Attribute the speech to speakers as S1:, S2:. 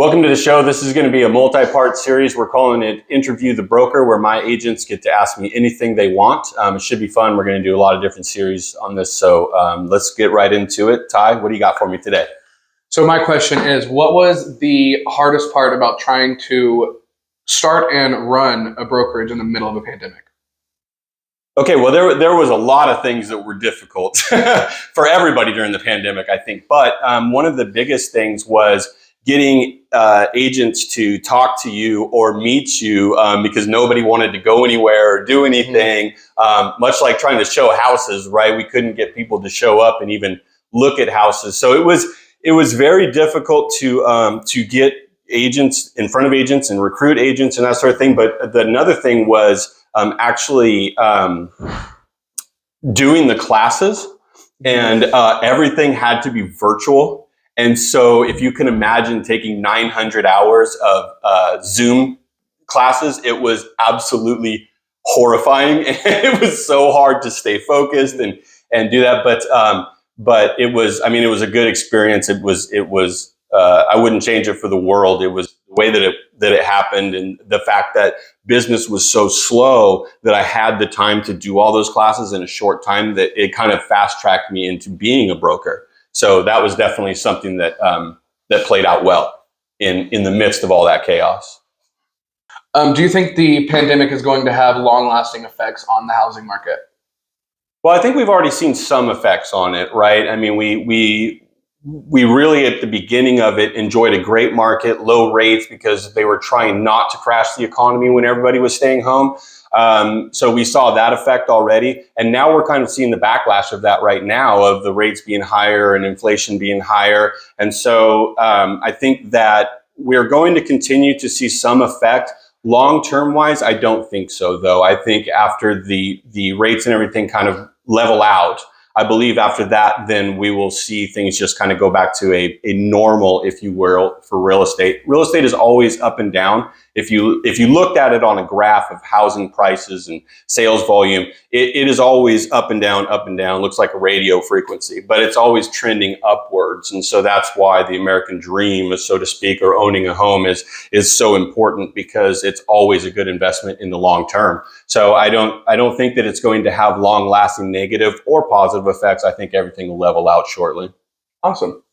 S1: Welcome to the show. This is going to be a multi-part series. We're calling it Interview the Broker, where my agents get to ask me anything they want. It should be fun. We're going to do a lot of different series on this. So let's get right into it. Ty, what do you got for me today?
S2: So my question is, what was the hardest part about trying to start and run a brokerage in the middle of a pandemic?
S1: Okay, well, there was a lot of things that were difficult for everybody during the pandemic, I think. But one of the biggest things was getting agents to talk to you or meet you because nobody wanted to go anywhere or do anything, much like trying to show houses, right? We couldn't get people to show up and even look at houses. So it was very difficult to get agents in front of agents and recruit agents and that sort of thing. But another thing was actually doing the classes, and everything had to be virtual. And so if you can imagine taking 900 hours of Zoom classes, it was absolutely horrifying. It was so hard to stay focused and do that. But it was, I mean, it was a good experience. It was, I wouldn't change it for the world. It was the way that it happened, and the fact that business was so slow that I had the time to do all those classes in a short time, that it kind of fast tracked me into being a broker. So that was definitely something that that played out well in the midst of all that chaos.
S2: Do you think the pandemic is going to have long-lasting effects on the housing market?
S1: Well, I think we've already seen some effects on it, right? I mean, we really at the beginning of it enjoyed a great market, low rates, because they were trying not to crash the economy when everybody was staying home. So we saw that effect already. And now we're kind of seeing the backlash of that right now, of the rates being higher and inflation being higher. And so I think that we're going to continue to see some effect. Long-term wise, I don't think so, though. I think after the rates and everything kind of level out, I believe after that, then we will see things just kind of go back to a normal, if you will, for real estate. Real estate is always up and down. If you looked at it on a graph of housing prices and sales volume, it is always up and down, up and down. Looks like a radio frequency, but it's always trending upwards. And so that's why the American dream, so to speak, or owning a home is so important, because it's always a good investment in the long term. So I don't think that it's going to have long lasting negative or positive effects. I think everything will level out shortly.
S2: Awesome.